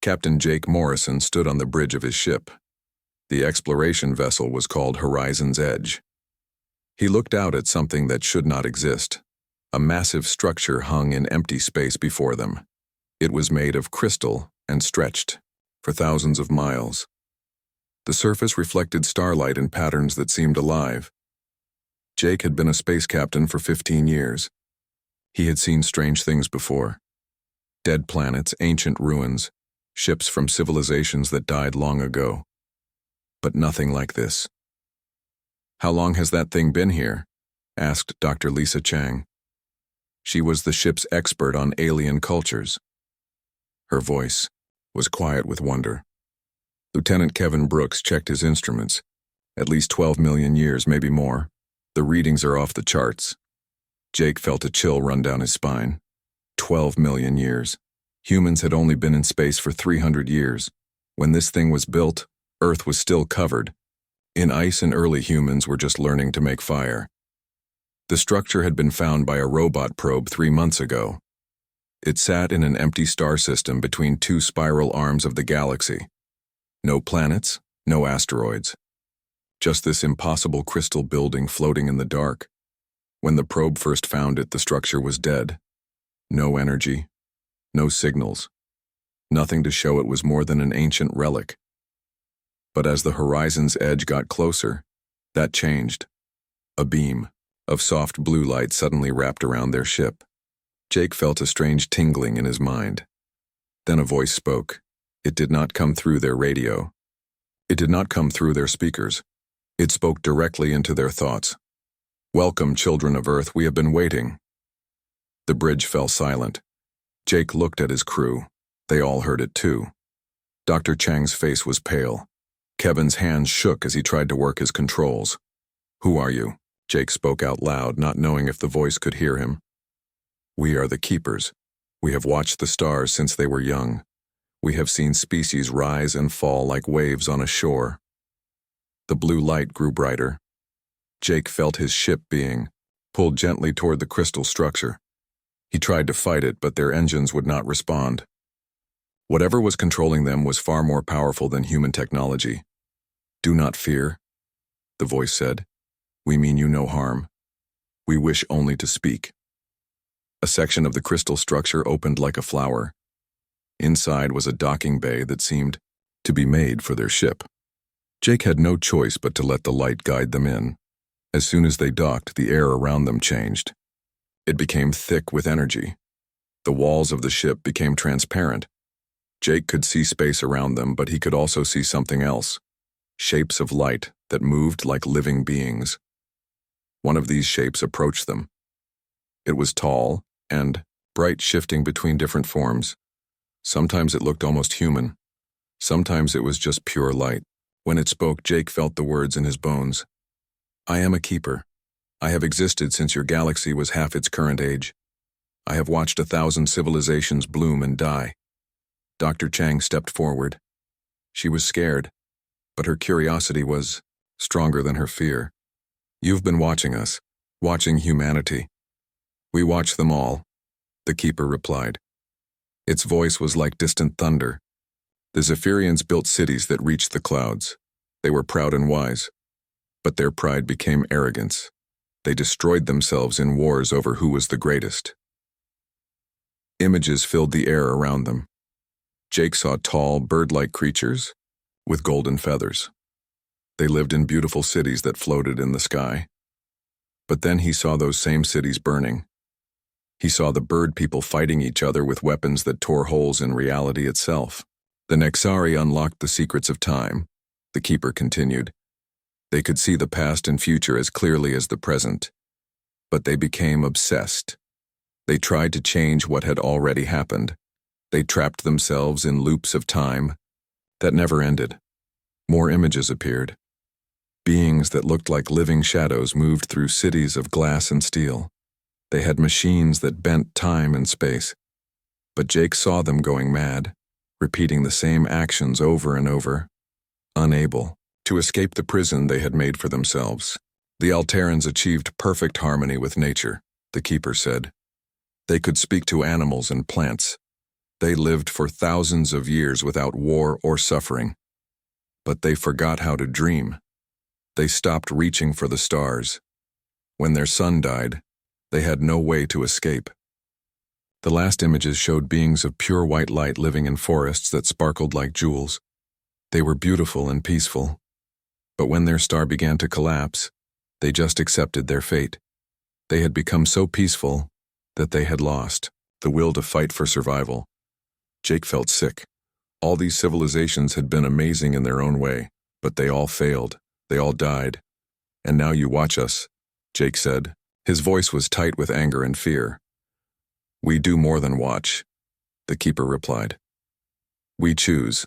Captain Jake Morrison stood on the bridge of his ship. The exploration vessel was called Horizon's Edge. He looked out at something that should not exist. A massive structure hung in empty space before them. It was made of crystal and stretched for thousands of miles. The surface reflected starlight in patterns that seemed alive. Jake had been a space captain for 15 years. He had seen strange things before. Dead planets, ancient ruins, ships from civilizations that died long ago. But nothing like this. "How long has that thing been here?" asked Dr. Lisa Chang. She was the ship's expert on alien cultures. Her voice was quiet with wonder. Lieutenant Kevin Brooks checked his instruments. At least 12 million years, maybe more. The readings are off the charts. Jake felt a chill run down his spine. 12 million years. Humans had only been in space for 300 years. When this thing was built, Earth was still covered in ice, and early humans were just learning to make fire. The structure had been found by a robot probe 3 months ago. It sat in an empty star system between two spiral arms of the galaxy. No planets, no asteroids. Just this impossible crystal building floating in the dark. When the probe first found it, the structure was dead. No energy, no signals. Nothing to show it was more than an ancient relic. But as the Horizon's Edge got closer, that changed. A beam of soft blue light suddenly wrapped around their ship. Jake felt a strange tingling in his mind. Then a voice spoke. It did not come through their radio. It did not come through their speakers. It spoke directly into their thoughts. "Welcome, children of Earth, we have been waiting." The bridge fell silent. Jake looked at his crew. They all heard it too. Dr. Chang's face was pale. Kevin's hands shook as he tried to work his controls. "Who are you?" Jake spoke out loud, not knowing if the voice could hear him. "We are the Keepers. We have watched the stars since they were young. We have seen species rise and fall like waves on a shore." The blue light grew brighter. Jake felt his ship being pulled gently toward the crystal structure. He tried to fight it, but their engines would not respond. Whatever was controlling them was far more powerful than human technology. "Do not fear," the voice said. "We mean you no harm. We wish only to speak." A section of the crystal structure opened like a flower. Inside was a docking bay that seemed to be made for their ship. Jake had no choice but to let the light guide them in. As soon as they docked, the air around them changed. It became thick with energy. The walls of the ship became transparent. Jake could see space around them, but he could also see something else. Shapes of light that moved like living beings. One of these shapes approached them. It was tall and bright, shifting between different forms. Sometimes it looked almost human. Sometimes it was just pure light. When it spoke, Jake felt the words in his bones. "I am a keeper. I have existed since your galaxy was half its current age. I have watched 1,000 civilizations bloom and die." Dr. Chang stepped forward. She was scared, but her curiosity was stronger than her fear. "You've been watching us, watching humanity." "We watch them all," the keeper replied. Its voice was like distant thunder. "The Zephyrians built cities that reached the clouds. They were proud and wise. But their pride became arrogance. They destroyed themselves in wars over who was the greatest." Images filled the air around them. Jake saw tall, bird-like creatures with golden feathers. They lived in beautiful cities that floated in the sky. But then he saw those same cities burning. He saw the bird people fighting each other with weapons that tore holes in reality itself. "The Nexari unlocked the secrets of time," the keeper continued. "They could see the past and future as clearly as the present. But they became obsessed. They tried to change what had already happened. They trapped themselves in loops of time that never ended." More images appeared. Beings that looked like living shadows moved through cities of glass and steel. They had machines that bent time and space. But Jake saw them going mad, repeating the same actions over and over, unable to escape the prison they had made for themselves. "The Alterans achieved perfect harmony with nature," the keeper said. "They could speak to animals and plants. They lived for thousands of years without war or suffering. But they forgot how to dream. They stopped reaching for the stars. When their sun died, they had no way to escape. The last images showed beings of pure white light living in forests that sparkled like jewels. They were beautiful and peaceful. But when their star began to collapse, they just accepted their fate. They had become so peaceful that they had lost the will to fight for survival. Jake felt sick. All these civilizations had been amazing in their own way, but they all failed. They all died. And now you watch us, Jake said. His voice was tight with anger and fear. We do more than watch, the keeper replied. We choose.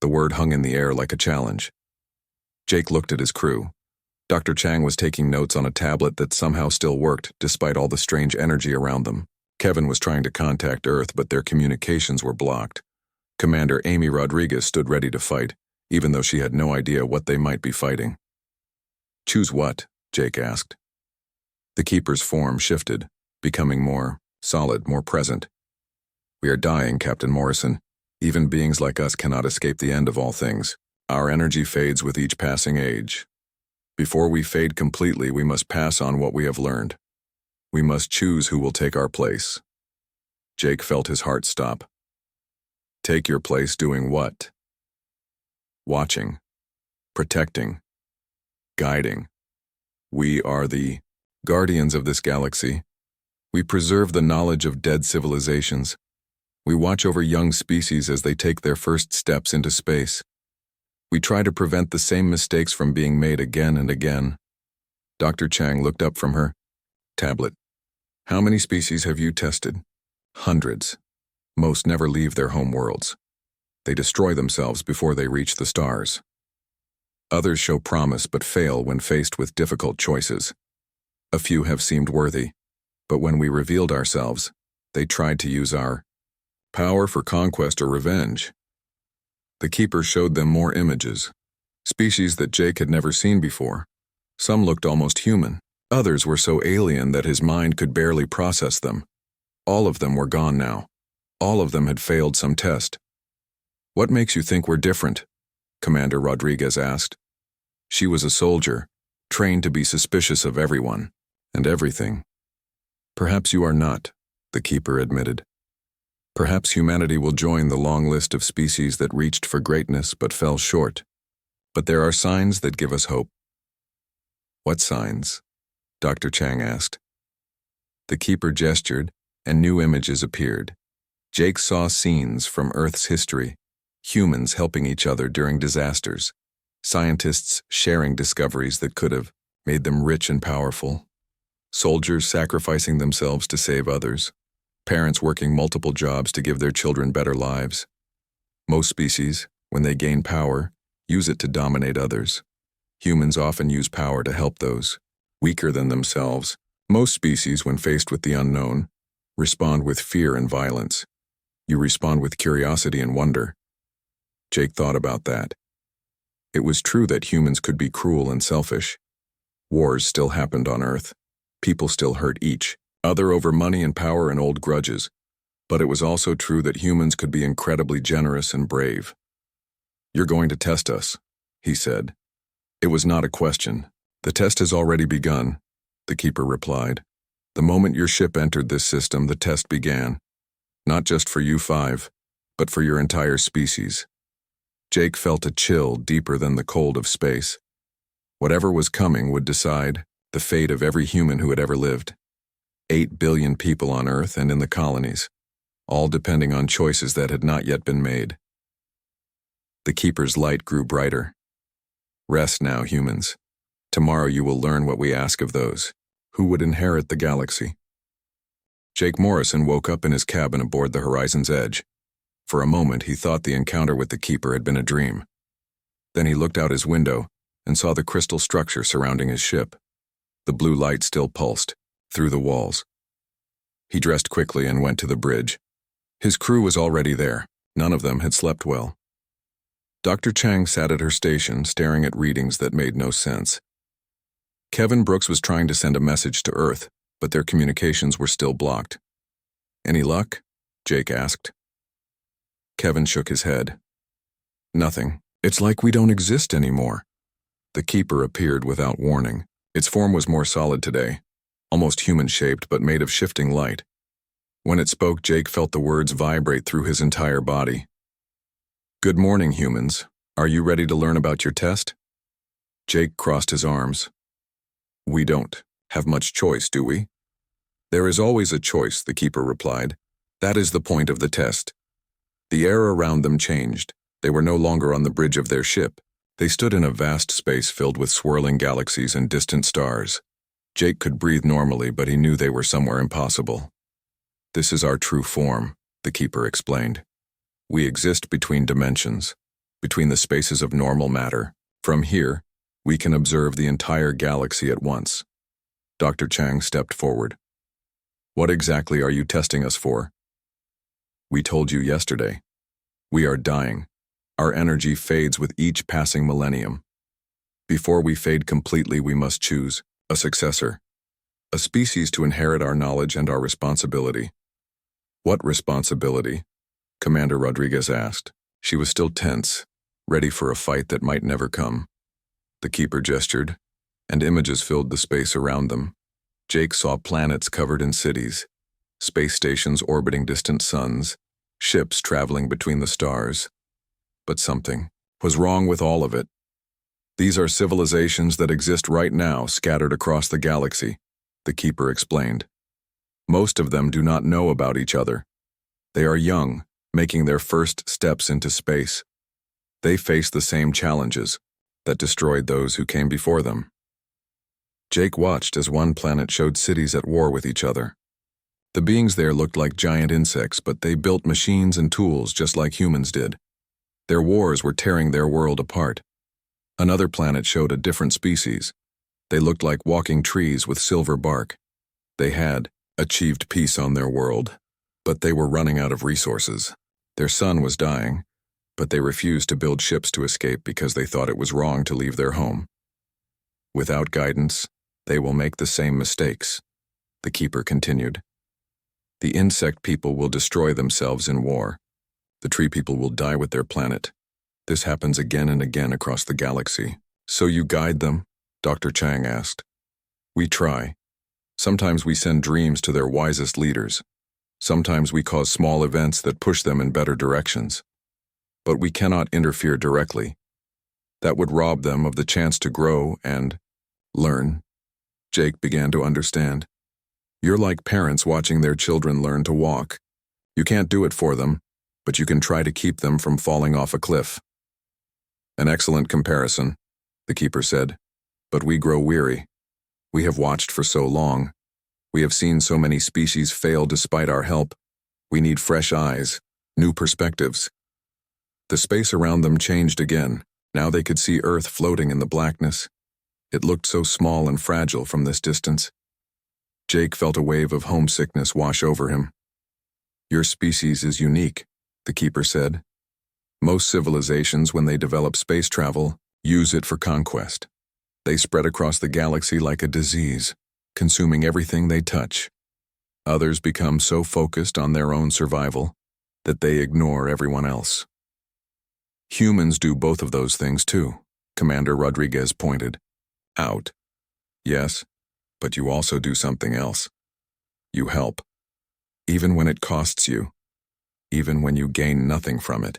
The word hung in the air like a challenge. Jake looked at his crew. Dr. Chang was taking notes on a tablet that somehow still worked despite all the strange energy around them. Kevin was trying to contact Earth, but their communications were blocked. Commander Amy Rodriguez stood ready to fight, even though she had no idea what they might be fighting. Choose what? Jake asked. The keeper's form shifted, becoming more solid, more present. We are dying, Captain Morrison. Even beings like us cannot escape the end of all things. Our energy fades with each passing age. Before we fade completely, we must pass on what we have learned. We must choose who will take our place. Jake felt his heart stop. Take your place doing what? Watching, protecting, guiding. We are the guardians of this galaxy. We preserve the knowledge of dead civilizations. We watch over young species as they take their first steps into space. We try to prevent the same mistakes from being made again and again. Dr. Chang looked up from her tablet. How many species have you tested? Hundreds. Most never leave their home worlds. They destroy themselves before they reach the stars. Others show promise but fail when faced with difficult choices. A few have seemed worthy, but when we revealed ourselves, they tried to use our power for conquest or revenge. The keeper showed them more images, species that Jake had never seen before. Some looked almost human. Others were so alien that his mind could barely process them. All of them were gone now. All of them had failed some test. What makes you think we're different? Commander Rodriguez asked. She was a soldier, trained to be suspicious of everyone and everything. Perhaps you are not, the keeper admitted. Perhaps humanity will join the long list of species that reached for greatness but fell short. But there are signs that give us hope. What signs? Dr. Chang asked. The keeper gestured, and new images appeared. Jake saw scenes from Earth's history, humans helping each other during disasters, scientists sharing discoveries that could have made them rich and powerful, soldiers sacrificing themselves to save others, parents working multiple jobs to give their children better lives. Most species, when they gain power, use it to dominate others. Humans often use power to help those weaker than themselves. Most species, when faced with the unknown, respond with fear and violence. You respond with curiosity and wonder. Jake thought about that. It was true that humans could be cruel and selfish. Wars still happened on Earth. People still hurt each other over money and power and old grudges. But it was also true that humans could be incredibly generous and brave. You're going to test us, he said. It was not a question. The test has already begun, the keeper replied. The moment your ship entered this system, the test began. Not just for you five, but for your entire species. Jake felt a chill deeper than the cold of space. Whatever was coming would decide the fate of every human who had ever lived. 8 billion people on Earth and in the colonies, all depending on choices that had not yet been made. The keeper's light grew brighter. Rest now, humans. Tomorrow you will learn what we ask of those who would inherit the galaxy. Jake Morrison woke up in his cabin aboard the Horizon's Edge. For a moment he thought the encounter with the keeper had been a dream. Then he looked out his window and saw the crystal structure surrounding his ship. The blue light still pulsed through the walls. He dressed quickly and went to the bridge. His crew was already there. None of them had slept well. Dr. Chang sat at her station, staring at readings that made no sense. Kevin Brooks was trying to send a message to Earth, but their communications were still blocked. Any luck? Jake asked. Kevin shook his head. Nothing. It's like we don't exist anymore. The keeper appeared without warning. Its form was more solid today, almost human-shaped but made of shifting light. When it spoke, Jake felt the words vibrate through his entire body. Good morning, humans. Are you ready to learn about your test? Jake crossed his arms. We don't have much choice, do we? There is always a choice, the keeper replied. That is the point of the test. The air around them changed. They were no longer on the bridge of their ship. They stood in a vast space filled with swirling galaxies and distant stars. Jake could breathe normally, but he knew they were somewhere impossible. This is our true form, the keeper explained. We exist between dimensions, between the spaces of normal matter. From here, we can observe the entire galaxy at once. Dr. Chang stepped forward. What exactly are you testing us for? We told you yesterday. We are dying. Our energy fades with each passing millennium. Before we fade completely, we must choose a successor, a species to inherit our knowledge and our responsibility. What responsibility? Commander Rodriguez asked. She was still tense, ready for a fight that might never come. The keeper gestured, and images filled the space around them. Jake saw planets covered in cities, space stations orbiting distant suns, ships traveling between the stars. But something was wrong with all of it. These are civilizations that exist right now, scattered across the galaxy, the keeper explained. Most of them do not know about each other. They are young, making their first steps into space. They face the same challenges that destroyed those who came before them. Jake watched as one planet showed cities at war with each other. The beings there looked like giant insects, but they built machines and tools just like humans did. Their wars were tearing their world apart. Another planet showed a different species. They looked like walking trees with silver bark. They had achieved peace on their world, but they were running out of resources. Their sun was dying, but they refused to build ships to escape because they thought it was wrong to leave their home. Without guidance, they will make the same mistakes, the keeper continued. The insect people will destroy themselves in war. The tree people will die with their planet. This happens again and again across the galaxy. So you guide them? Dr. Chang asked. We try. Sometimes we send dreams to their wisest leaders. Sometimes we cause small events that push them in better directions. But we cannot interfere directly. That would rob them of the chance to grow and learn. Jake began to understand. You're like parents watching their children learn to walk. You can't do it for them, but you can try to keep them from falling off a cliff. An excellent comparison, the keeper said. But we grow weary. We have watched for so long. We have seen so many species fail despite our help. We need fresh eyes, new perspectives. The space around them changed again. Now they could see Earth floating in the blackness. It looked so small and fragile from this distance. Jake felt a wave of homesickness wash over him. Your species is unique, the keeper said. Most civilizations, when they develop space travel, use it for conquest. They spread across the galaxy like a disease, consuming everything they touch. Others become so focused on their own survival that they ignore everyone else. Humans do both of those things too, Commander Rodriguez pointed out. Yes, but you also do something else. You help, even when it costs you, even when you gain nothing from it.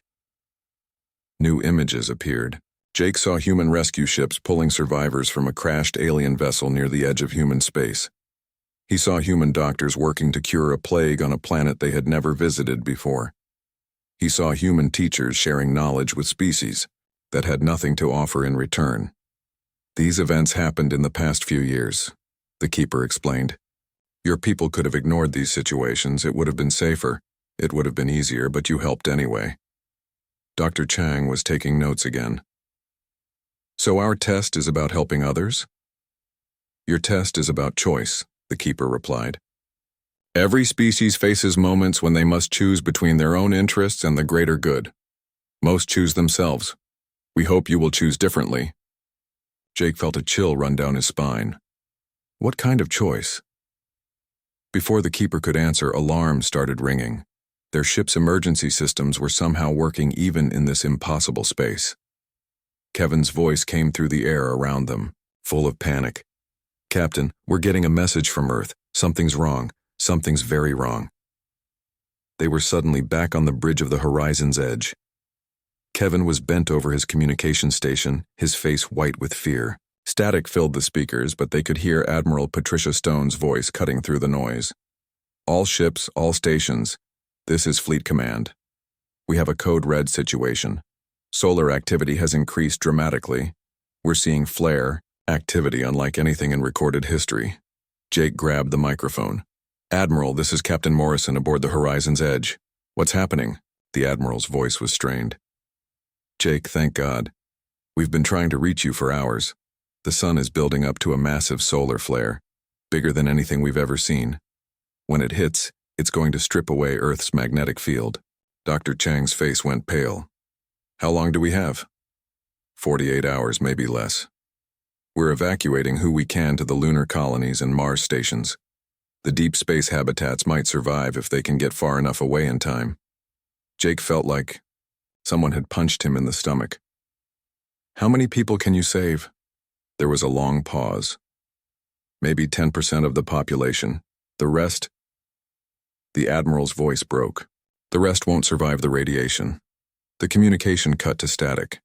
New images appeared. Jake saw human rescue ships pulling survivors from a crashed alien vessel near the edge of human space. He saw human doctors working to cure a plague on a planet they had never visited before. He saw human teachers sharing knowledge with species that had nothing to offer in return. These events happened in the past few years, the keeper explained. Your people could have ignored these situations. It would have been safer. It would have been easier, but you helped anyway. Dr. Chang was taking notes again. So our test is about helping others? Your test is about choice, the keeper replied. Every species faces moments when they must choose between their own interests and the greater good. Most choose themselves. We hope you will choose differently. Jake felt a chill run down his spine. What kind of choice? Before the keeper could answer, alarms started ringing. Their ship's emergency systems were somehow working even in this impossible space. Kevin's voice came through the air around them, full of panic. "Captain, we're getting a message from Earth. Something's wrong. Something's very wrong." They were suddenly back on the bridge of the horizon's edge. Kevin was bent over his communication station, his face white with fear. Static filled the speakers, but they could hear Admiral Patricia Stone's voice cutting through the noise. "All ships, all stations. This is Fleet Command. We have a code red situation. Solar activity has increased dramatically. We're seeing flare activity unlike anything in recorded history." Jake grabbed the microphone. "Admiral, this is Captain Morrison aboard the Horizon's Edge. What's happening?" The Admiral's voice was strained. "Jake, thank God. We've been trying to reach you for hours. The sun is building up to a massive solar flare, bigger than anything we've ever seen. When it hits, it's going to strip away Earth's magnetic field." Dr. Chang's face went pale. "How long do we have?" 48 hours, maybe less. We're evacuating who we can to the lunar colonies and Mars stations. The deep space habitats might survive if they can get far enough away in time." Jake felt like someone had punched him in the stomach. "How many people can you save?" There was a long pause. "Maybe 10% of the population. The rest—" The Admiral's voice broke. "The rest won't survive the radiation." The communication cut to static.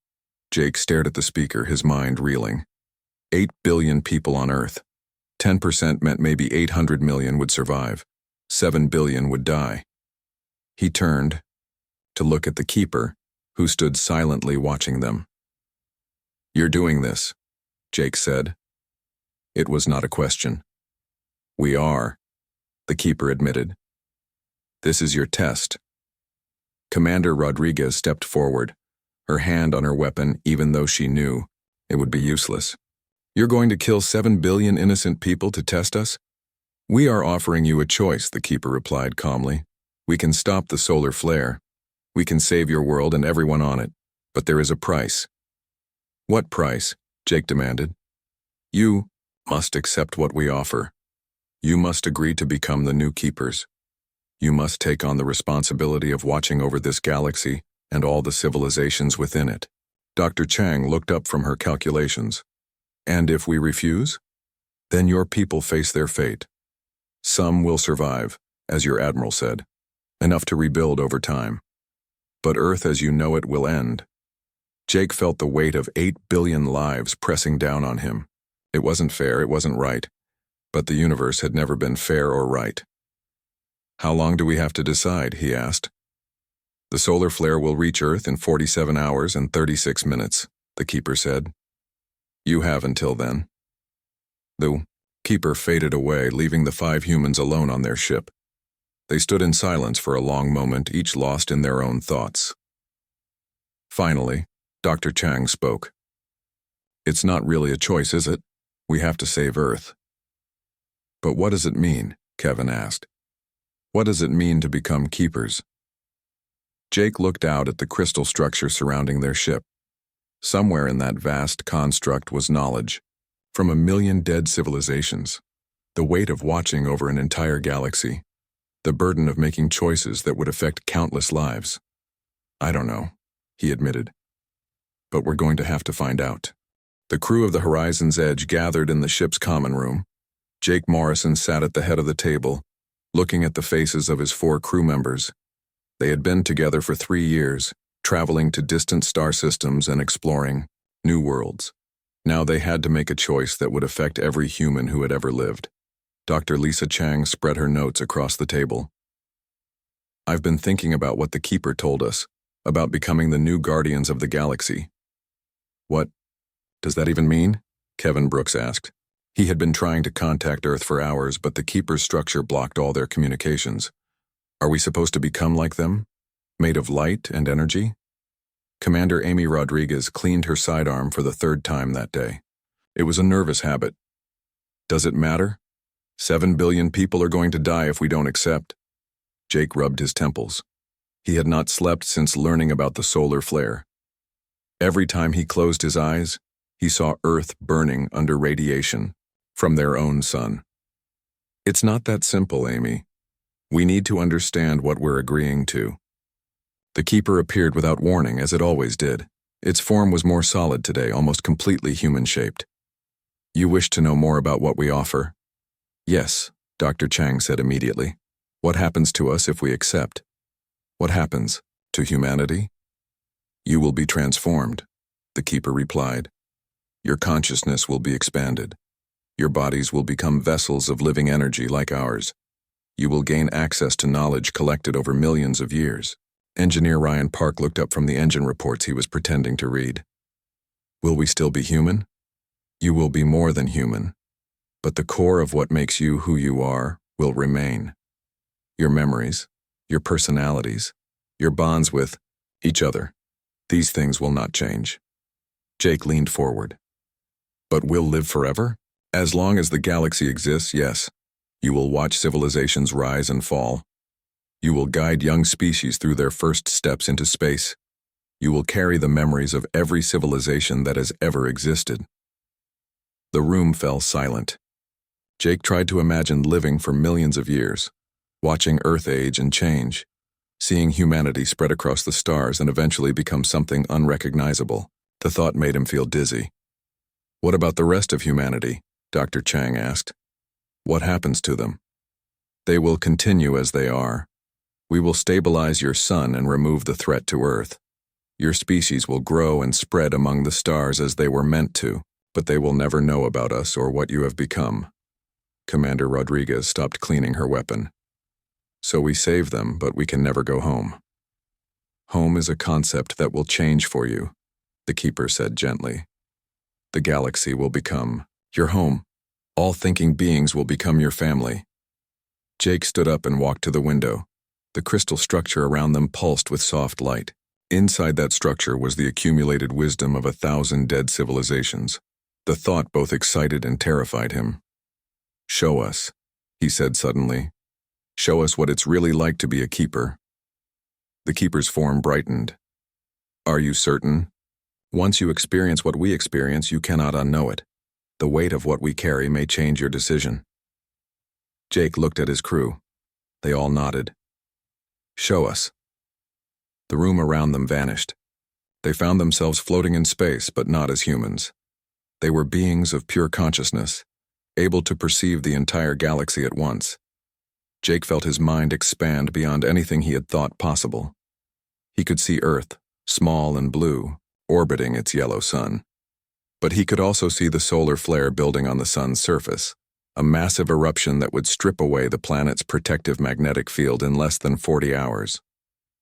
Jake stared at the speaker, his mind reeling. 8 billion people on Earth. 10% meant maybe 800 million would survive. 7 billion would die. He turned to look at the Keeper, who stood silently watching them. "You're doing this," Jake said. It was not a question. "We are," the Keeper admitted. "This is your test." Commander Rodriguez stepped forward, her hand on her weapon even though she knew it would be useless. "You're going to kill 7 billion innocent people to test us?" "We are offering you a choice," the Keeper replied calmly. "We can stop the solar flare. We can save your world and everyone on it. But there is a price." "What price?" Jake demanded. "You must accept what we offer. You must agree to become the new Keepers. You must take on the responsibility of watching over this galaxy and all the civilizations within it." Dr. Chang looked up from her calculations. "And if we refuse? Then your people face their fate. Some will survive, as your Admiral said, enough to rebuild over time. But Earth as you know it will end." Jake felt the weight of 8 billion lives pressing down on him. It wasn't fair, it wasn't right. But the universe had never been fair or right. "How long do we have to decide?" he asked. "The solar flare will reach Earth in 47 hours and 36 minutes, the Keeper said. "You have until then." The Keeper faded away, leaving the 5 humans alone on their ship. They stood in silence for a long moment, each lost in their own thoughts. Finally, Dr. Chang spoke. "It's not really a choice, is it? We have to save Earth." "But what does it mean?" Kevin asked. "What does it mean to become Keepers?" Jake looked out at the crystal structure surrounding their ship. Somewhere in that vast construct was knowledge, from a million dead civilizations, the weight of watching over an entire galaxy, the burden of making choices that would affect countless lives. "I don't know," he admitted. "But we're going to have to find out." The crew of the Horizon's Edge gathered in the ship's common room. Jake Morrison sat at the head of the table, looking at the faces of his 4 crew members. They had been together for 3 years, traveling to distant star systems and exploring new worlds. Now they had to make a choice that would affect every human who had ever lived. Dr. Lisa Chang spread her notes across the table. "I've been thinking about what the Keeper told us, about becoming the new guardians of the galaxy." "What does that even mean?" Kevin Brooks asked. He had been trying to contact Earth for hours, but the Keeper's structure blocked all their communications. "Are we supposed to become like them? Made of light and energy?" Commander Amy Rodriguez cleaned her sidearm for the 3rd time that day. It was a nervous habit. "Does it matter? 7 billion people are going to die if we don't accept." Jake rubbed his temples. He had not slept since learning about the solar flare. Every time he closed his eyes, he saw Earth burning under radiation from their own sun. "It's not that simple, Amy. We need to understand what we're agreeing to. The keeper appeared without warning, as it always did. Its form was more solid today, almost completely human-shaped. You wish to know more about what we offer? Yes, Dr. Chang said immediately. What happens to us if we accept? What happens to humanity? You will be transformed, the keeper replied. Your consciousness will be expanded. Your bodies will become vessels of living energy like ours. You will gain access to knowledge collected over millions of years. Engineer Ryan Park looked up from the engine reports he was pretending to read. Will we still be human? You will be more than human. But the core of what makes you who you are will remain. Your memories, your personalities, your bonds with each other. These things will not change. Jake leaned forward. But we'll live forever? As long as the galaxy exists, yes. You will watch civilizations rise and fall. You will guide young species through their first steps into space. You will carry the memories of every civilization that has ever existed. The room fell silent. Jake tried to imagine living for millions of years, watching Earth age and change, seeing humanity spread across the stars and eventually become something unrecognizable. The thought made him feel dizzy. What about the rest of humanity? Dr. Chang asked. What happens to them? They will continue as they are. We will stabilize your sun and remove the threat to Earth. Your species will grow and spread among the stars as they were meant to, but they will never know about us or what you have become. Commander Rodriguez stopped cleaning her weapon. So we save them, but we can never go home. Home is a concept that will change for you, the keeper said gently. The galaxy will become your home. All thinking beings will become your family. Jake stood up and walked to the window. The crystal structure around them pulsed with soft light. Inside that structure was the accumulated wisdom of 1,000 dead civilizations. The thought both excited and terrified him. Show us, he said suddenly. Show us what it's really like to be a keeper. The keeper's form brightened. Are you certain? Once you experience what we experience, you cannot unknow it. The weight of what we carry may change your decision. Jake looked at his crew. They all nodded. Show us. The room around them vanished. They found themselves floating in space, but not as humans. They were beings of pure consciousness, able to perceive the entire galaxy at once. Jake felt his mind expand beyond anything he had thought possible. He could see Earth, small and blue, orbiting its yellow sun. But he could also see the solar flare building on the sun's surface, a massive eruption that would strip away the planet's protective magnetic field in less than 40 hours.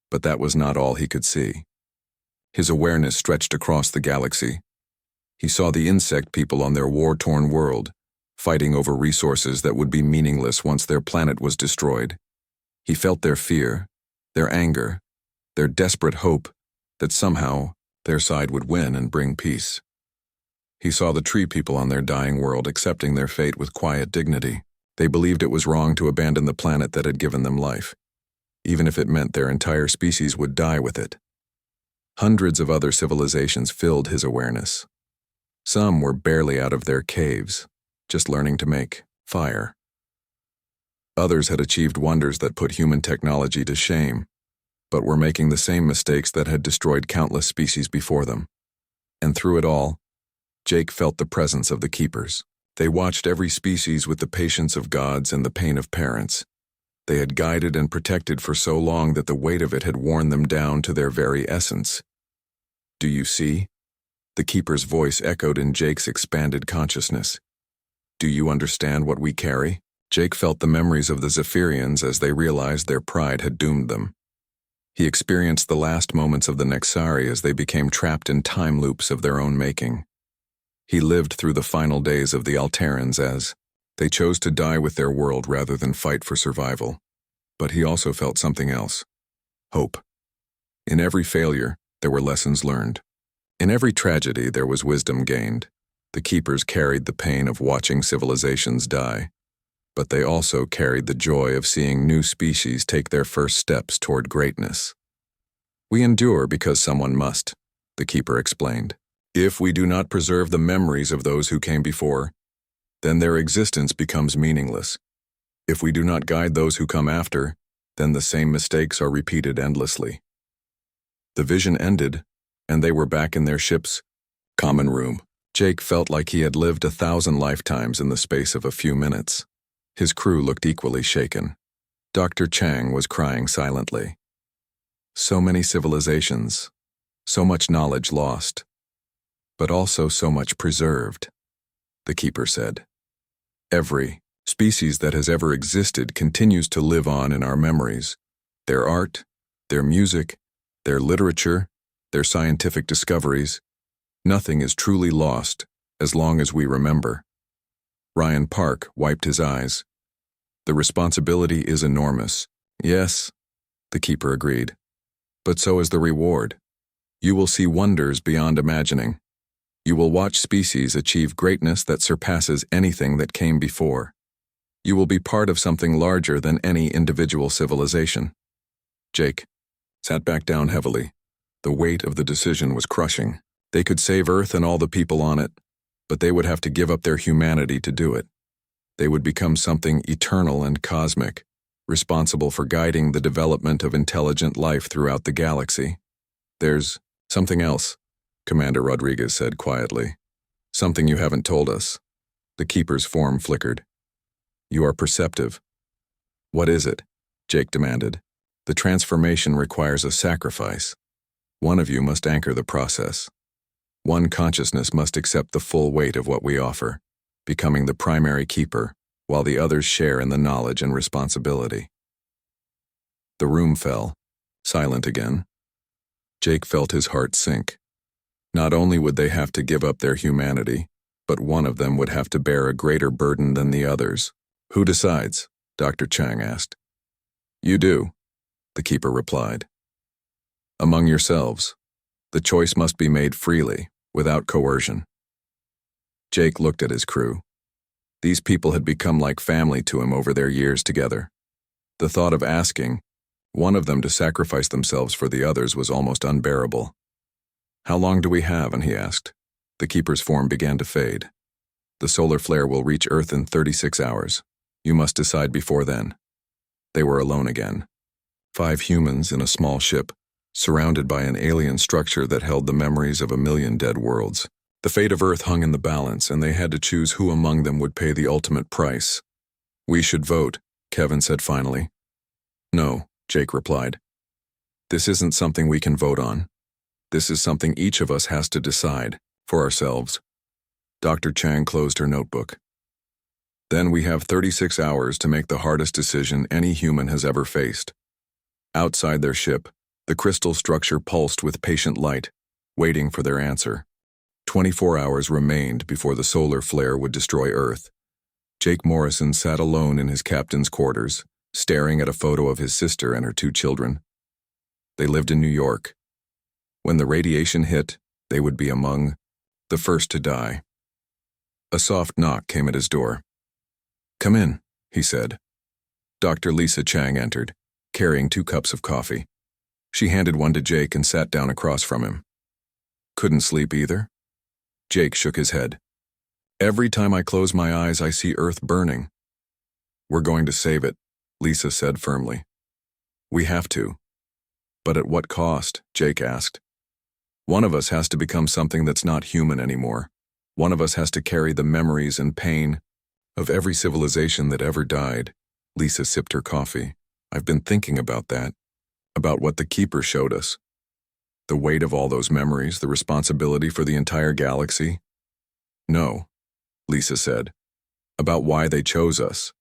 But that was not all he could see. His awareness stretched across the galaxy. He saw the insect people on their war-torn world, fighting over resources that would be meaningless once their planet was destroyed. He felt their fear, their anger, their desperate hope that somehow their side would win and bring peace. He saw the tree people on their dying world accepting their fate with quiet dignity. They believed it was wrong to abandon the planet that had given them life, even if it meant their entire species would die with it. Hundreds of other civilizations filled his awareness. Some were barely out of their caves, just learning to make fire. Others had achieved wonders that put human technology to shame, but were making the same mistakes that had destroyed countless species before them. And through it all, Jake felt the presence of the keepers. They watched every species with the patience of gods and the pain of parents. They had guided and protected for so long that the weight of it had worn them down to their very essence. Do you see? The keeper's voice echoed in Jake's expanded consciousness. Do you understand what we carry? Jake felt the memories of the Zephyrians as they realized their pride had doomed them. He experienced the last moments of the Nexari as they became trapped in time loops of their own making. He lived through the final days of the Alterans as they chose to die with their world rather than fight for survival. But he also felt something else. Hope. In every failure, there were lessons learned. In every tragedy, there was wisdom gained. The keepers carried the pain of watching civilizations die, but they also carried the joy of seeing new species take their first steps toward greatness. We endure because someone must, the keeper explained. If we do not preserve the memories of those who came before, then their existence becomes meaningless. If we do not guide those who come after, Then the same mistakes are repeated endlessly. The vision ended, and they were back in their ship's common room. Jake felt like he had lived 1,000 lifetimes in the space of a few minutes. His crew looked equally shaken. Dr. Chang was crying silently. So many civilizations, so much knowledge lost, but also so much preserved, the keeper said. Every species that has ever existed continues to live on in our memories. Their art, their music, their literature, their scientific discoveries. Nothing is truly lost as long as we remember. Ryan Park wiped his eyes. The responsibility is enormous. Yes, the keeper agreed. But so is the reward. You will see wonders beyond imagining. You will watch species achieve greatness that surpasses anything that came before. You will be part of something larger than any individual civilization. Jake sat back down heavily. The weight of the decision was crushing. They could save Earth and all the people on it, but they would have to give up their humanity to do it. They would become something eternal and cosmic, responsible for guiding the development of intelligent life throughout the galaxy. There's something else, Commander Rodriguez said quietly. Something you haven't told us. The keeper's form flickered. You are perceptive. What is it? Jake demanded. The transformation requires a sacrifice. One of you must anchor the process. One consciousness must accept the full weight of what we offer, becoming the primary keeper, while the others share in the knowledge and responsibility. The room fell, silent again. Jake felt his heart sink. Not only would they have to give up their humanity, but one of them would have to bear a greater burden than the others. Who decides? Dr. Chang asked. You do, the keeper replied. Among yourselves. The choice must be made freely, without coercion. Jake looked at his crew. These people had become like family to him over their years together. The thought of asking one of them to sacrifice themselves for the others was almost unbearable. How long do we have? And he asked. The keeper's form began to fade. The solar flare will reach Earth in 36 hours. You must decide before then. They were alone again. 5 humans in a small ship, surrounded by an alien structure that held the memories of 1,000,000 dead worlds. The fate of Earth hung in the balance, and they had to choose who among them would pay the ultimate price. We should vote, Kevin said finally. No, Jake replied. This isn't something we can vote on. This is something each of us has to decide, for ourselves. Dr. Chang closed her notebook. Then we have 36 hours to make the hardest decision any human has ever faced. Outside their ship, the crystal structure pulsed with patient light, waiting for their answer. 24 hours remained before the solar flare would destroy Earth. Jake Morrison sat alone in his captain's quarters, staring at a photo of his sister and her 2 children. They lived in New York. When the radiation hit, they would be among the first to die. A soft knock came at his door. Come in, he said. Dr. Lisa Chang entered, carrying 2 cups of coffee. She handed one to Jake and sat down across from him. Couldn't sleep either? Jake shook his head. Every time I close my eyes, I see Earth burning. We're going to save it, Lisa said firmly. We have to. But at what cost? Jake asked. One of us has to become something that's not human anymore. One of us has to carry the memories and pain of every civilization that ever died. Lisa sipped her coffee. I've been thinking about that, about what the keeper showed us. The weight of all those memories, the responsibility for the entire galaxy. No, Lisa said, about why they chose us,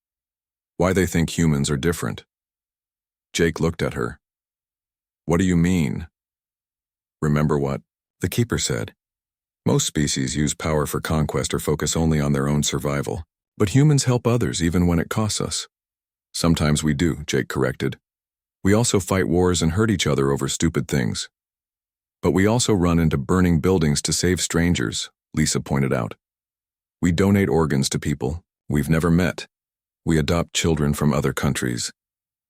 why they think humans are different. Jake looked at her. What do you mean? Remember what the keeper said. Most species use power for conquest or focus only on their own survival. But humans help others even when it costs us. Sometimes we do, Jake corrected. We also fight wars and hurt each other over stupid things. But we also run into burning buildings to save strangers, Lisa pointed out. We donate organs to people we've never met. We adopt children from other countries.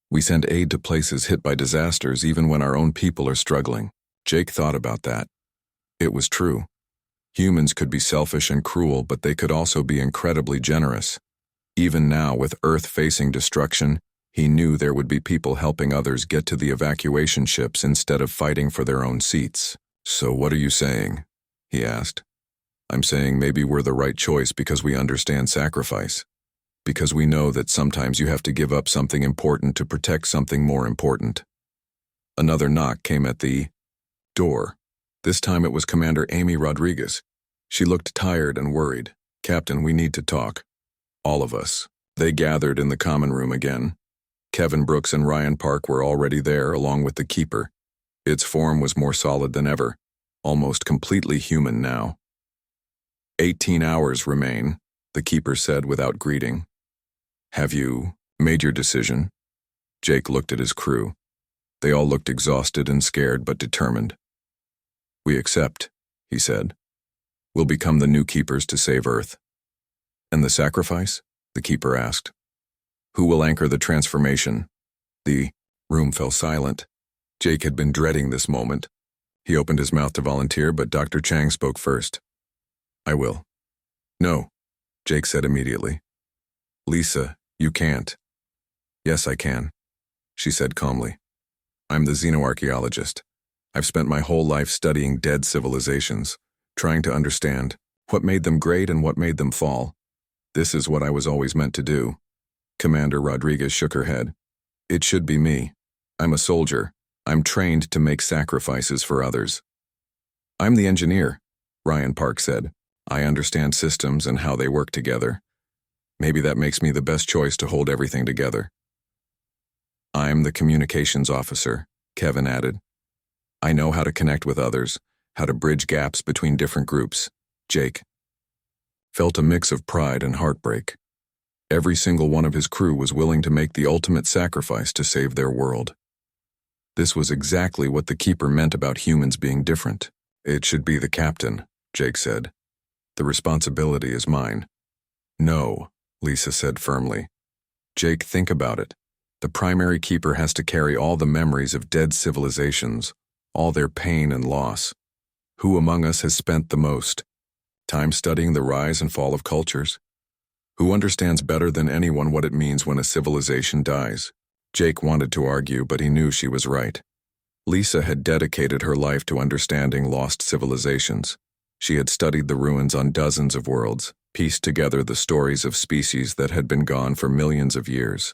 We send aid to places hit by disasters even when our own people are struggling. Jake thought about that. It was true. Humans could be selfish and cruel, but they could also be incredibly generous. Even now, with Earth facing destruction, He knew there would be people helping others get to the evacuation ships instead of fighting for their own seats. "So what are you saying?" he asked. "I'm saying maybe we're the right choice because we understand sacrifice. Because we know that sometimes you have to give up something important to protect something more important." Another knock came at the door. This time it was Commander Amy Rodriguez. She looked tired and worried. "Captain, we need to talk." All of us. They gathered in the common room again. Kevin Brooks and Ryan Park were already there, along with the Keeper. Its form was more solid than ever, almost completely human now. 18 hours remain, the Keeper said without greeting. "Have you made your decision?" Jake looked at his crew. They all looked exhausted and scared but determined. "We accept," he said. "We'll become the new Keepers to save Earth." "And the sacrifice?" the Keeper asked. "Who will anchor the transformation?" The room fell silent. Jake had been dreading this moment. He opened his mouth to volunteer, but Dr. Chang spoke first. "I will." "No," Jake said immediately. "Lisa, you can't." "Yes, I can," she said calmly. "I'm the xenoarchaeologist. I've spent my whole life studying dead civilizations, trying to understand what made them great and what made them fall. This is what I was always meant to do." Commander Rodriguez shook her head. "It should be me. I'm a soldier. I'm trained to make sacrifices for others." "I'm the engineer," Ryan Park said. "I understand systems and how they work together. Maybe that makes me the best choice to hold everything together." "I'm the communications officer," Kevin added. "I know how to connect with others, how to bridge gaps between different groups." Jake felt a mix of pride and heartbreak. Every single one of his crew was willing to make the ultimate sacrifice to save their world. This was exactly what the Keeper meant about humans being different. "It should be the captain," Jake said. "The responsibility is mine." "No," Lisa said firmly. "Jake, think about it. The primary Keeper has to carry all the memories of dead civilizations, all their pain and loss. Who among us has spent the most time studying the rise and fall of cultures? Who understands better than anyone what it means when a civilization dies?" Jake wanted to argue, but he knew she was right. Lisa had dedicated her life to understanding lost civilizations. She had studied the ruins on dozens of worlds, pieced together the stories of species that had been gone for millions of years.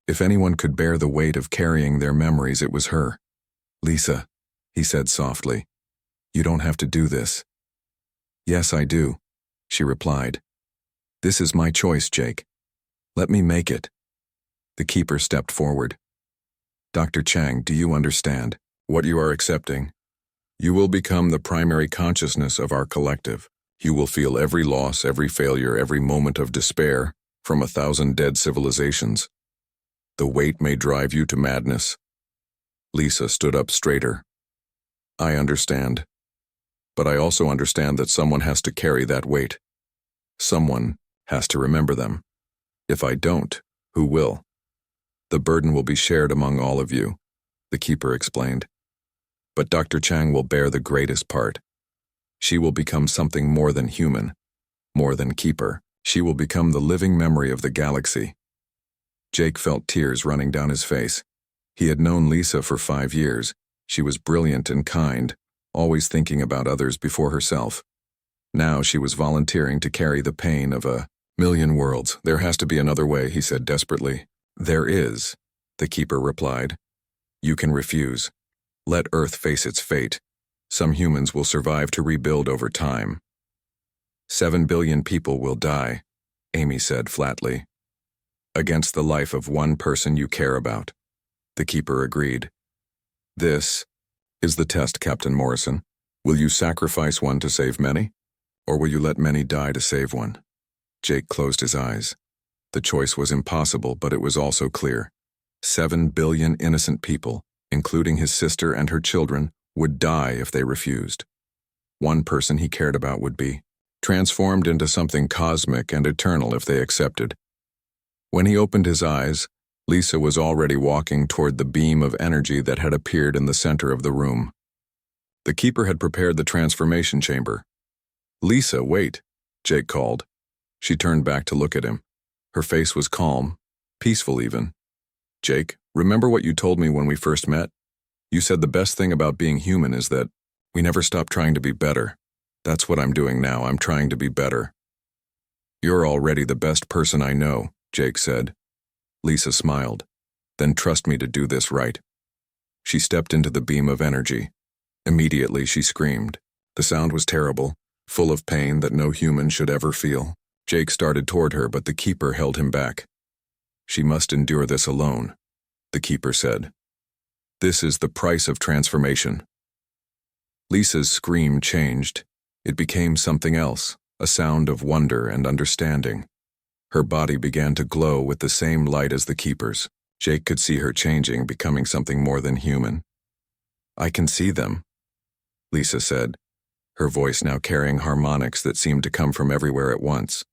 If anyone could bear the weight of carrying their memories, it was her. "Lisa," he said softly, "you don't have to do this." "Yes, I do," she replied. "This is my choice, Jake. Let me make it." The Keeper stepped forward. "Dr. Chang, do you understand what you are accepting? You will become the primary consciousness of our collective. You will feel every loss, every failure, every moment of despair from 1,000 dead civilizations. The weight may drive you to madness." Lisa stood up straighter. "I understand. But I also understand that someone has to carry that weight. Someone has to remember them. If I don't, who will? The burden will be shared among all of you," the Keeper explained. "But Dr. Chang will bear the greatest part. She will become something more than human, more than Keeper. She will become the living memory of the galaxy." Jake felt tears running down his face. He had known Lisa for 5 years. She was brilliant and kind, always thinking about others before herself. Now she was volunteering to carry the pain of 1,000,000 worlds. "There has to be another way," he said desperately. "There is," the Keeper replied. "You can refuse. Let Earth face its fate. Some humans will survive to rebuild over time." 7 billion people will die," Amy said flatly. "Against the life of one person you care about," the Keeper agreed. "This is the test, Captain Morrison. Will you sacrifice one to save many? Or will you let many die to save one?" Jake closed his eyes. The choice was impossible, but it was also clear. 7 billion innocent people, including his sister and her children, would die if they refused. One person he cared about would be transformed into something cosmic and eternal if they accepted. When he opened his eyes, Lisa was already walking toward the beam of energy that had appeared in the center of the room. The Keeper had prepared the transformation chamber. "Lisa, wait," Jake called. She turned back to look at him. Her face was calm, peaceful even. Jake, remember what you told me when we first met? You said the best thing about being human is that we never stop trying to be better. That's what I'm doing now. I'm trying to be better. You're already the best person I know, Jake said. Lisa smiled. Then trust me to do this right. She stepped into the beam of energy. Immediately she screamed. The sound was terrible, full of pain that no human should ever feel. Jake started toward her, but the keeper held him back. She must endure this alone, the keeper said. This is the price of transformation. Lisa's scream changed. It became something else, a sound of wonder and understanding. Her body began to glow with the same light as the keeper's. Jake could see her changing, becoming something more than human. I can see them, Lisa said, her voice now carrying harmonics that seemed to come from everywhere at once.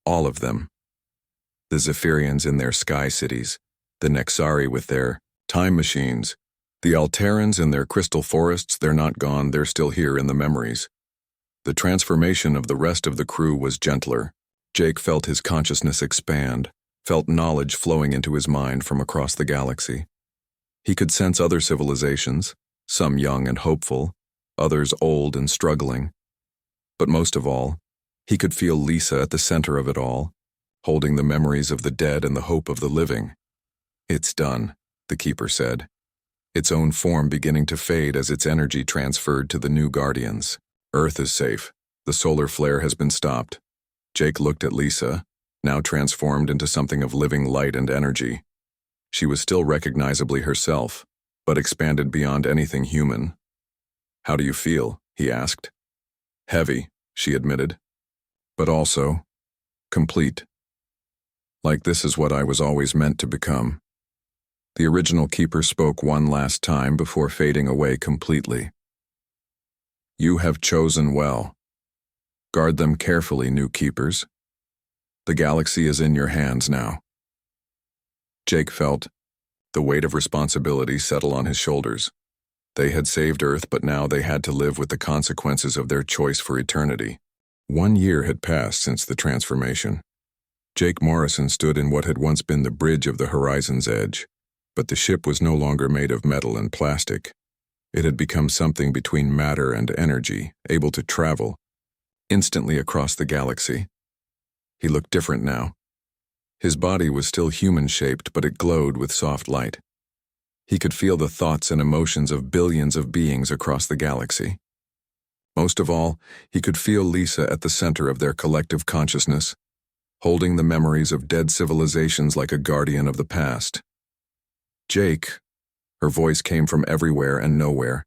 All of them. The Zephyrians in their sky cities, the Nexari with their time machines, the Alterans in their crystal forests, they're not gone, they're still here in the memories. The transformation of the rest of the crew was gentler. Jake felt his consciousness expand, felt knowledge flowing into his mind from across the galaxy. He could sense other civilizations, some young and hopeful, others old and struggling. But most of all, he could feel Lisa at the center of it all, holding the memories of the dead and the hope of the living. It's done, the keeper said, its own form beginning to fade as its energy transferred to the new guardians. Earth is safe. The solar flare has been stopped. Jake looked at Lisa, now transformed into something of living light and energy. She was still recognizably herself, but expanded beyond anything human. How do you feel? He asked. Heavy, she admitted, but also complete. Like this is what I was always meant to become. The original keeper spoke one last time before fading away completely. You have chosen well. Guard them carefully, new keepers. The galaxy is in your hands now. Jake felt the weight of responsibility settle on his shoulders. They had saved Earth, but now they had to live with the consequences of their choice for eternity. 1 year had passed since the transformation. Jake Morrison stood in what had once been the bridge of the horizon's edge, but the ship was no longer made of metal and plastic. It had become something between matter and energy, able to travel instantly across the galaxy. He looked different now. His body was still human-shaped, but it glowed with soft light. He could feel the thoughts and emotions of billions of beings across the galaxy. Most of all, he could feel Lisa at the center of their collective consciousness, holding the memories of dead civilizations like a guardian of the past. Jake, her voice came from everywhere and nowhere.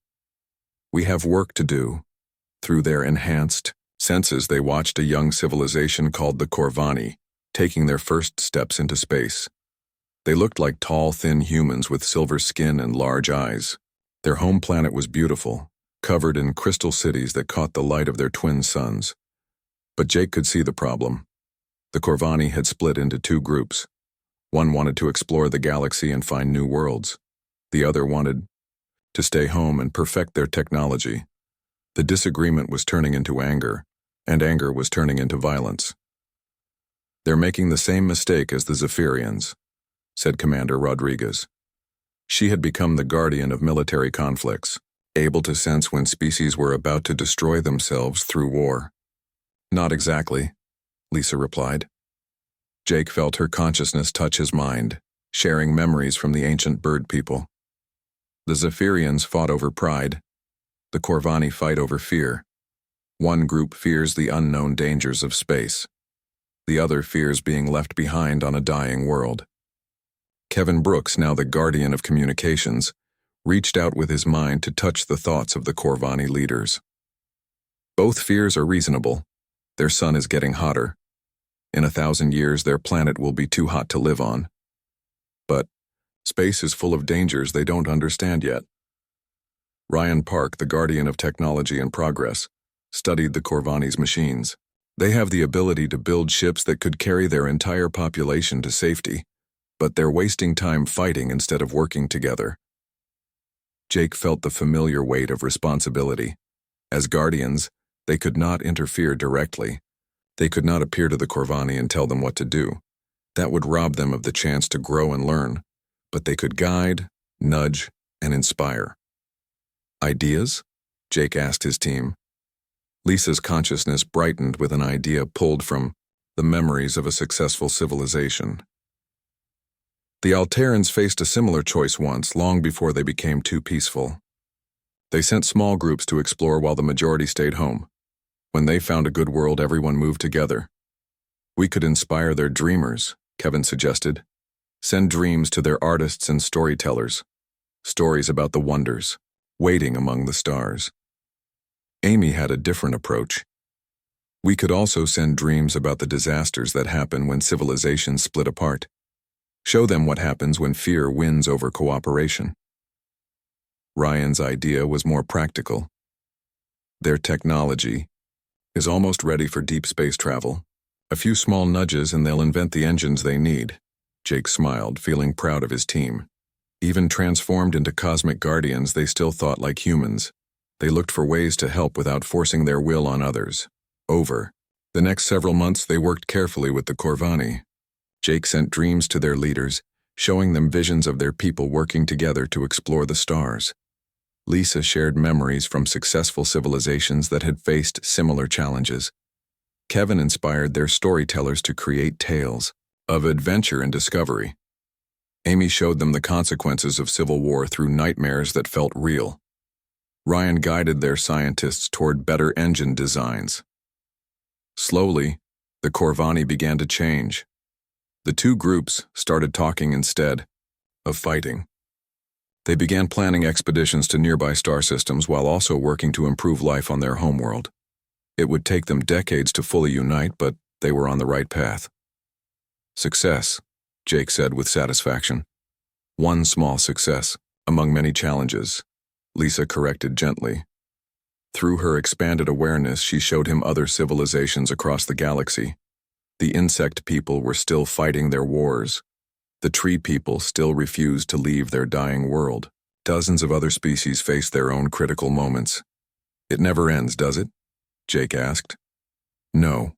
We have work to do. Through their enhanced senses, they watched a young civilization called the Corvani, taking their first steps into space. They looked like tall, thin humans with silver skin and large eyes. Their home planet was beautiful, covered in crystal cities that caught the light of their twin suns. But Jake could see the problem. The Corvani had split into 2 groups. One wanted to explore the galaxy and find new worlds. The other wanted to stay home and perfect their technology. The disagreement was turning into anger, and anger was turning into violence. They're making the same mistake as the Zephyrians, said Commander Rodriguez. She had become the guardian of military conflicts, able to sense when species were about to destroy themselves through war. Not exactly, Lisa replied. Jake felt her consciousness touch his mind, sharing memories from the ancient bird people. The Zephyrians fought over pride. The Corvani fight over fear. One group fears the unknown dangers of space. The other fears being left behind on a dying world. Kevin Brooks, now the guardian of communications, reached out with his mind to touch the thoughts of the Corvani leaders. Both fears are reasonable. Their sun is getting hotter. In 1,000 years, their planet will be too hot to live on. But space is full of dangers they don't understand yet. Ryan Park, the guardian of technology and progress, studied the Corvani's machines. They have the ability to build ships that could carry their entire population to safety, but they're wasting time fighting instead of working together. Jake felt the familiar weight of responsibility. As guardians, they could not interfere directly. They could not appear to the Corvani and tell them what to do. That would rob them of the chance to grow and learn. but they could guide, nudge, and inspire. Ideas? Jake asked his team. Lisa's consciousness brightened with an idea pulled from the memories of a successful civilization. The Alterans faced a similar choice once, long before they became too peaceful. They sent small groups to explore while the majority stayed home. When they found a good world, everyone moved together. We could inspire their dreamers, Kevin suggested. Send dreams to their artists and storytellers. Stories about the wonders, waiting among the stars. Amy had a different approach. We could also send dreams about the disasters that happen when civilizations split apart. Show them what happens when fear wins over cooperation. Ryan's idea was more practical. Their technology is almost ready for deep space travel. A few small nudges and they'll invent the engines they need. Jake smiled, feeling proud of his team. Even transformed into cosmic guardians, they still thought like humans. They looked for ways to help without forcing their will on others. Over the next several months, they worked carefully with the Corvani. Jake sent dreams to their leaders, showing them visions of their people working together to explore the stars. Lisa shared memories from successful civilizations that had faced similar challenges. Kevin inspired their storytellers to create tales of adventure and discovery. Amy showed them the consequences of civil war through nightmares that felt real. Ryan guided their scientists toward better engine designs. Slowly, the Corvani began to change. The two groups started talking instead of fighting. They began planning expeditions to nearby star systems while also working to improve life on their homeworld. It would take them decades to fully unite, but they were on the right path. Success, Jake said with satisfaction. One small success, among many challenges, Lisa corrected gently. Through her expanded awareness, she showed him other civilizations across the galaxy. The insect people were still fighting their wars. The tree people still refused to leave their dying world. Dozens of other species faced their own critical moments. It never ends, does it? Jake asked. No,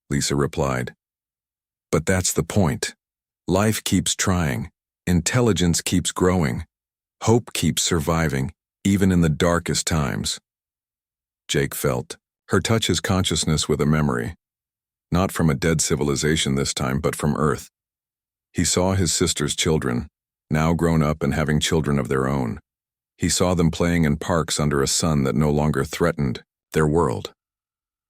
Lisa replied. But that's the point. Life keeps trying. Intelligence keeps growing. Hope keeps surviving, even in the darkest times. Jake felt her touch his consciousness with a memory. Not from a dead civilization this time, but from Earth. He saw his sister's children, now grown up and having children of their own. He saw them playing in parks under a sun that no longer threatened their world.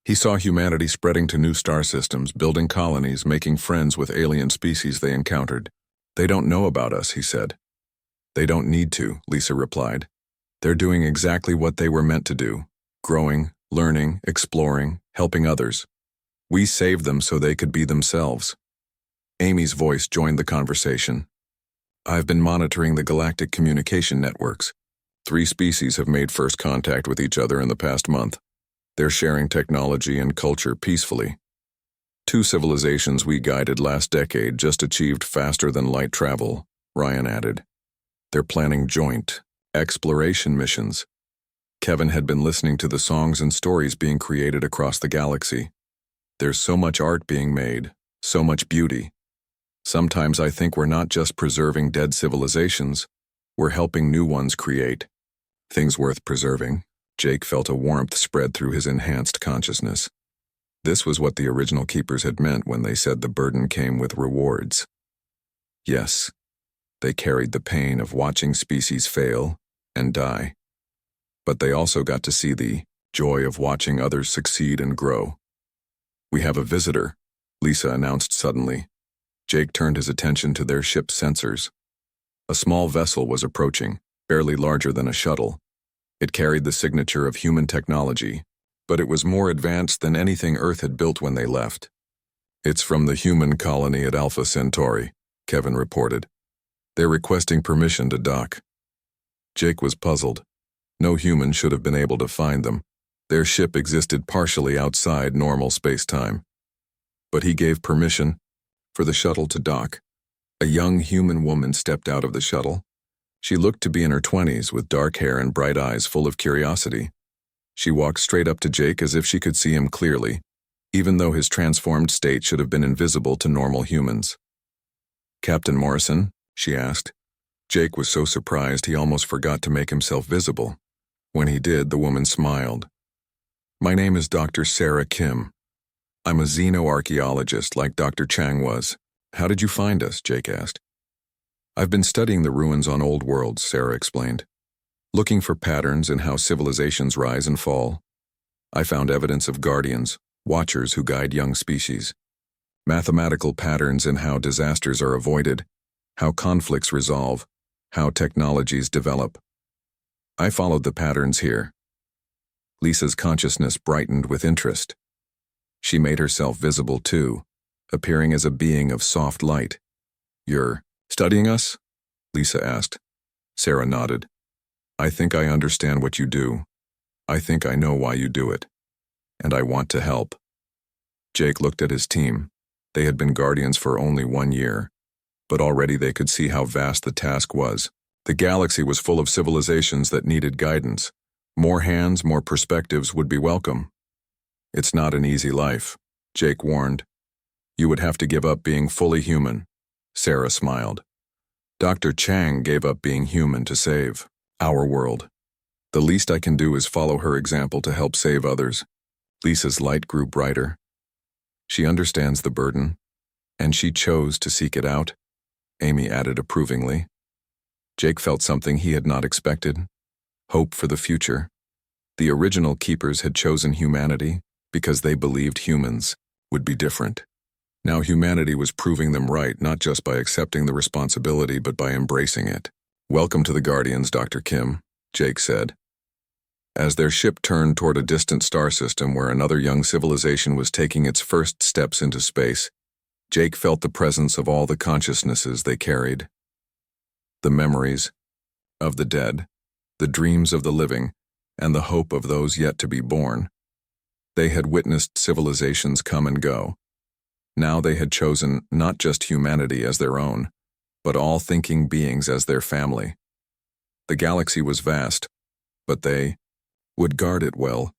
He saw humanity spreading to new star systems, building colonies, making friends with alien species they encountered. They don't know about us, he said. They don't need to, Lisa replied. They're doing exactly what they were meant to do. Growing, learning, exploring, helping others. We saved them so they could be themselves. Amy's voice joined the conversation. I've been monitoring the galactic communication networks. 3 species have made first contact with each other in the past month. They're sharing technology and culture peacefully. 2 civilizations we guided last decade just achieved faster than light travel, Ryan added. They're planning joint exploration missions. Kevin had been listening to the songs and stories being created across the galaxy. There's so much art being made, so much beauty. Sometimes I think we're not just preserving dead civilizations, we're helping new ones create. Things worth preserving. Jake felt a warmth spread through his enhanced consciousness. This was what the original keepers had meant when they said the burden came with rewards. Yes, they carried the pain of watching species fail and die. But they also got to see the joy of watching others succeed and grow. We have a visitor, Lisa announced suddenly. Jake turned his attention to their ship's sensors. A small vessel was approaching, barely larger than a shuttle. It carried the signature of human technology, but it was more advanced than anything Earth had built when they left. It's from the human colony at Alpha Centauri, Kevin reported. They're requesting permission to dock. Jake was puzzled. No human should have been able to find them. Their ship existed partially outside normal space-time. But he gave permission for the shuttle to dock. A young human woman stepped out of the shuttle. She looked to be in her 20s with dark hair and bright eyes full of curiosity. She walked straight up to Jake as if she could see him clearly, even though his transformed state should have been invisible to normal humans. Captain Morrison, she asked. Jake was so surprised he almost forgot to make himself visible. When he did, the woman smiled. My name is Dr. Sarah Kim. I'm a xenoarchaeologist like Dr. Chang was. How did you find us? Jake asked. I've been studying the ruins on old worlds, Sarah explained, looking for patterns in how civilizations rise and fall. I found evidence of guardians, watchers who guide young species, mathematical patterns in how disasters are avoided, how conflicts resolve, how technologies develop. I followed the patterns here. Lisa's consciousness brightened with interest. She made herself visible too, appearing as a being of soft light. You're studying us? Lisa asked. Sarah nodded. I think I understand what you do. I think I know why you do it. And I want to help. Jake looked at his team. They had been guardians for only 1 year, but already they could see how vast the task was. The galaxy was full of civilizations that needed guidance. More hands, more perspectives would be welcome. It's not an easy life, Jake warned. You would have to give up being fully human. Sarah smiled. Dr. Chang gave up being human to save our world. The least I can do is follow her example to help save others. Lisa's light grew brighter. She understands the burden, and she chose to seek it out, Amy added approvingly. Jake felt something he had not expected. Hope for the future. The original keepers had chosen humanity because they believed humans would be different. Now humanity was proving them right, not just by accepting the responsibility, but by embracing it. Welcome to the Guardians, Dr. Kim, Jake said. As their ship turned toward a distant star system where another young civilization was taking its first steps into space, Jake felt the presence of all the consciousnesses they carried. The memories of the dead, the dreams of the living, and the hope of those yet to be born. They had witnessed civilizations come and go. Now they had chosen not just humanity as their own, but all thinking beings as their family. The galaxy was vast, but they would guard it well,